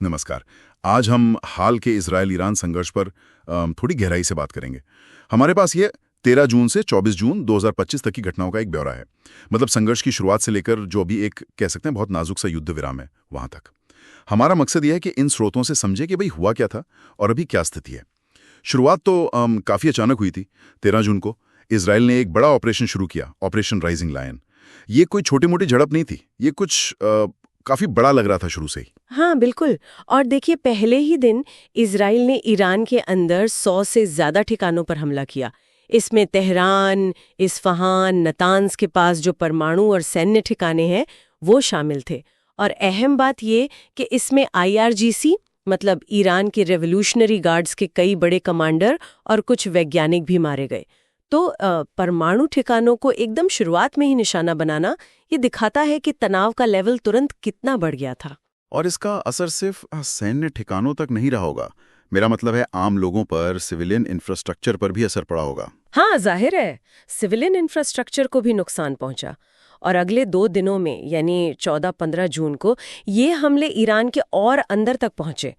नमस्कार। आज हम हाल के इजरायल ईरान संघर्ष पर थोड़ी गहराई से बात करेंगे। हमारे पास ये 13 जून से 24 जून 2025 तक की घटनाओं का एक ब्यौरा है। मतलब संघर्ष की शुरुआत से लेकर जो अभी एक कह सकते हैं बहुत नाजुक सा युद्ध विराम है वहां तक। हमारा मकसद यह है कि इन स्रोतों से समझे कि भाई हुआ क्या था और अभी क्या स्थिति है। शुरुआत तो काफी अचानक हुई थी। 13 जून को इसराइल ने एक बड़ा ऑपरेशन शुरू किया, ऑपरेशन राइजिंग लायन। ये कोई छोटी मोटी झड़प नहीं थी, ये कुछ काफी बड़ा लग रहा था शुरू से ही। हाँ बिल्कुल। और देखिए, पहले ही दिन इजराइल ने ईरान के अंदर 100 से ज्यादा ठिकानों पर हमला किया। इसमें तेहरान, इस्फहान, नतान्स के पास जो परमाणु और सैन्य ठिकाने हैं वो शामिल थे। और अहम बात ये कि इसमें IRGC मतलब ईरान के रेवोल्यूशनरी गार्ड्स के कई बड़े कमांडर और कुछ वैज्ञानिक भी मारे गए। तो परमाणु ठिकानों को एकदम शुरुआत में ही निशाना बनाना ये दिखाता है कि तनाव का लेवल तुरंत कितना बढ़ गया था। और इसका असर सिर्फ सैन्य ठिकानों तक नहीं रहा होगा। मेरा मतलब है आम लोगों पर, सिविलियन इंफ्रास्ट्रक्चर पर भी असर पड़ा होगा। हाँ, जाहिर है सिविलियन इंफ्रास्ट्रक्चर को भी नुकसान पहुंचा। और अगले 2 दिनों में यानी 14-15 जून को ये हमले ईरान के और अंदर तक पहुंचे।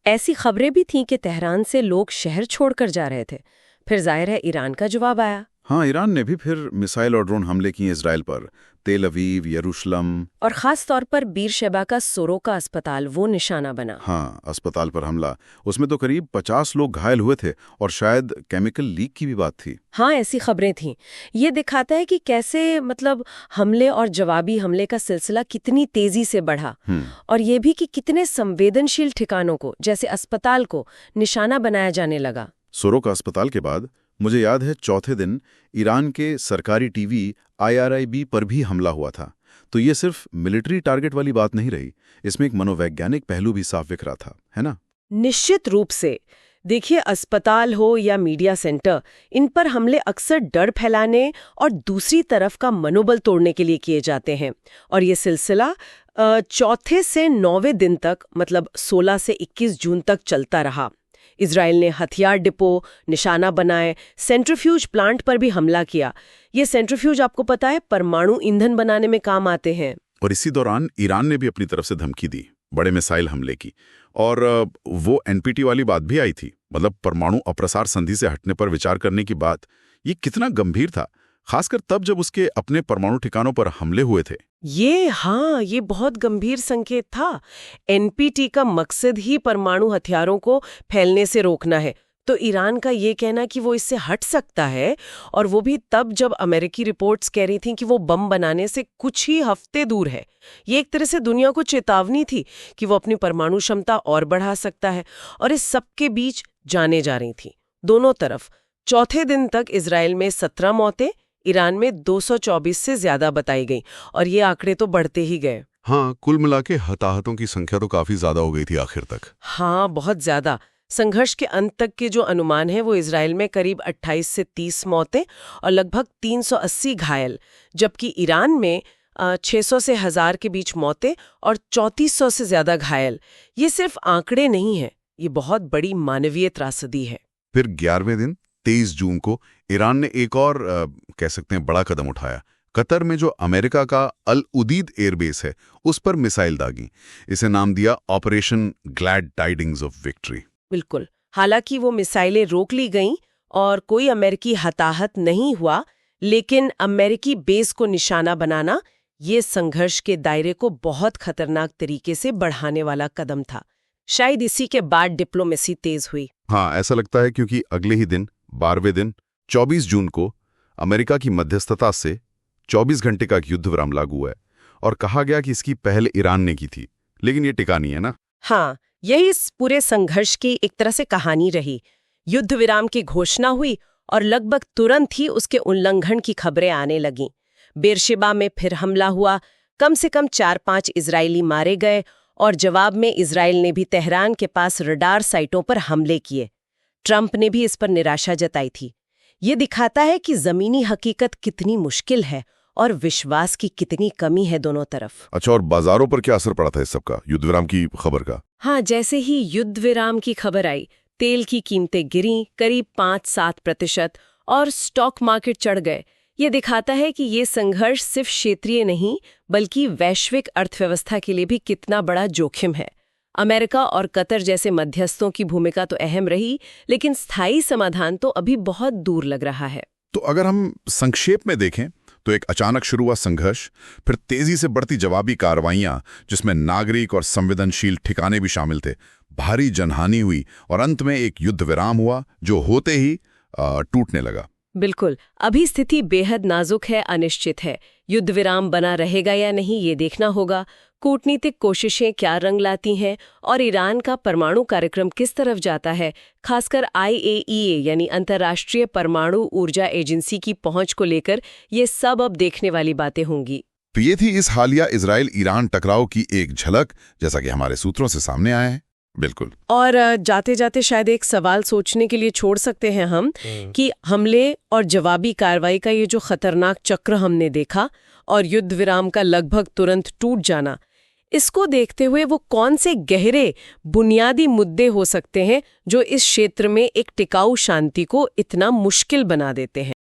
ऐसी खबरें भी थीं कि तेहरान से लोग शहर छोड़कर जा रहे थे। फिर जाहिर है ईरान का जवाब आया। हाँ, ईरान ने भी फिर मिसाइल और ड्रोन हमले किए इसराइल पर। तेल अवीव, यरूशलम और खास तौर पर बीरशेबा का सोरोका अस्पताल वो निशाना बना। हाँ, अस्पताल पर हमला। उसमें तो करीब 50 लोग घायल हुए थे और शायद केमिकल लीक की भी बात थी। हाँ, ऐसी खबरें थीं। ये दिखाता है कि कैसे मतलब हमले और जवाबी हमले का सिलसिला कितनी तेजी से बढ़ा। और ये भी कि कितने संवेदनशील ठिकानों को, जैसे अस्पताल को, निशाना बनाया जाने लगा। सोरोका अस्पताल के बाद मुझे याद है चौथे दिन ईरान के सरकारी टीवी IRIB पर भी हमला हुआ था। तो ये सिर्फ मिलिट्री टारगेट वाली बात नहीं रही, इसमें एक मनोवैज्ञानिक पहलू भी साफ दिख रहा था, है ना? निश्चित रूप से। देखिए, अस्पताल हो या मीडिया सेंटर, इन पर हमले अक्सर डर फैलाने और दूसरी तरफ का मनोबल तोड़ने के लिए किए जाते हैं। और ये सिलसिला चौथे से 9वें दिन तक, मतलब 16 से 21 जून तक चलता रहा। इजराइल ने हथियार डिपो निशाना बनाए, सेंट्रीफ्यूज प्लांट पर भी हमला किया। ये सेंट्रीफ्यूज आपको पता है परमाणु ईंधन बनाने में काम आते हैं। और इसी दौरान ईरान ने भी अपनी तरफ से धमकी दी, बड़े मिसाइल हमले की। और वो NPT वाली बात भी आई थी, मतलब परमाणु अप्रसार संधि से हटने पर विचार करने की बात। ये कितना गंभीर था, खासकर तब जब उसके अपने परमाणु ठिकानों पर हमले हुए थे। ये बहुत गंभीर संकेत था। NPT का मकसद ही परमाणु हथियारों को फैलने से रोकना है। तो ईरान का ये कहना कि वो इससे हट सकता है, और वो भी तब जब अमेरिकी रिपोर्ट्स कह रही थीं कि वो बम बनाने से कुछ ही हफ्ते दूर है। ये एक तरह से दुनिया को चेतावनी थी कि वो अपनी परमाणु क्षमता और बढ़ा सकता है। और इस सब के बीच जाने जा रही थी दोनों तरफ। चौथे दिन तक इजराइल में 17 मौतें, ईरान में 224 से ज्यादा बताई गई। और ये आंकड़े तो बढ़ते ही गए। हाँ, कुल मिला के हताहतों की संख्या तो काफी ज्यादा हो गई थी आखिर तक। हाँ, बहुत ज्यादा। संघर्ष के अंत तक के जो अनुमान है वो इजराइल में करीब 28 से 30 मौतें और लगभग 380 घायल, जबकि ईरान में 600 से 1000 के बीच मौतें और 3400 से ज्यादा घायल। ये सिर्फ आंकड़े नहीं है, ये बहुत बड़ी मानवीय त्रासदी है। फिर 11वें दिन 23 जून को ईरान ने एक और कह सकते हैं बड़ा कदम उठाया। कतर में जो अमेरिका का अल उदीद एयरबेस है उस पर मिसाइल दागी। इसे नाम दिया operation glad tidings of victory. बिल्कुल। हालांकि वो मिसाइलें रोक ली गईं और कोई अमेरिकी हताहत नहीं हुआ, लेकिन अमेरिकी बेस को निशाना बनाना ये संघर्ष के दायरे को बहुत खतरनाक तरीके से बढ़ाने वाला कदम था। शायद इसी के बाद डिप्लोमेसी तेज हुई। हाँ, ऐसा लगता है, क्योंकि अगले ही दिन 12वें दिन 24 जून को अमेरिका की मध्यस्थता से 24 घंटे का युद्ध विराम लागू हुआ है। और कहा गया कि इसकी पहल ईरान ने की थी, लेकिन ये टिका नहीं है ना। हाँ, यही इस पूरे संघर्ष की एक तरह से कहानी रही। युद्ध विराम की घोषणा हुई और लगभग तुरंत ही उसके उल्लंघन की खबरें आने लगीं। बेरशेबा में फिर हमला हुआ, कम से कम 4-5 इजरायली मारे गए, और जवाब में इजराइल ने भी तेहरान के पास रडार साइटों पर हमले किए। ट्रंप ने भी इस पर निराशा जताई थी। ये दिखाता है कि जमीनी हकीकत कितनी मुश्किल है और विश्वास की कितनी कमी है दोनों तरफ। अच्छा, और बाजारों पर क्या असर पड़ा था इस सब का, युद्ध विराम की खबर का? हाँ, जैसे ही युद्ध विराम की खबर आई, तेल की कीमतें गिरीं करीब 5-7% और स्टॉक मार्केट चढ़ गए। ये दिखाता है कि ये संघर्ष सिर्फ क्षेत्रीय नहीं बल्कि वैश्विक अर्थव्यवस्था के लिए भी कितना बड़ा जोखिम है। अमेरिका और कतर जैसे मध्यस्थों की भूमिका तो अहम रही, लेकिन स्थायी समाधान तो अभी बहुत दूर लग रहा है। तो अगर हम संक्षेप में देखें तो एक अचानक शुरू हुआ संघर्ष, फिर तेजी से बढ़ती जवाबी कार्रवाइयां जिसमें नागरिक और संवेदनशील ठिकाने भी शामिल थे, भारी जनहानि हुई और अंत में एक युद्ध विराम हुआ जो होते ही टूटने लगा। बिल्कुल, अभी स्थिति बेहद नाजुक है, अनिश्चित है। युद्ध विराम बना रहेगा या नहीं ये देखना होगा। कूटनीतिक कोशिशें क्या रंग लाती हैं और ईरान का परमाणु कार्यक्रम किस तरफ जाता है, खासकर IAEA यानी अंतर्राष्ट्रीय परमाणु ऊर्जा एजेंसी की पहुंच को लेकर, ये सब अब देखने वाली बातें होंगी। तो ये थी इस हालिया इजराइल ईरान टकराव की एक झलक, जैसा कि हमारे सूत्रों से सामने आया है। बिल्कुल। और जाते जाते शायद एक सवाल सोचने के लिए छोड़ सकते हैं हम कि हमले और जवाबी कार्रवाई का ये जो खतरनाक चक्र हमने देखा और युद्ध विराम का लगभग तुरंत टूट जाना, इसको देखते हुए वो कौन से गहरे बुनियादी मुद्दे हो सकते हैं जो इस क्षेत्र में एक टिकाऊ शांति को इतना मुश्किल बना देते हैं।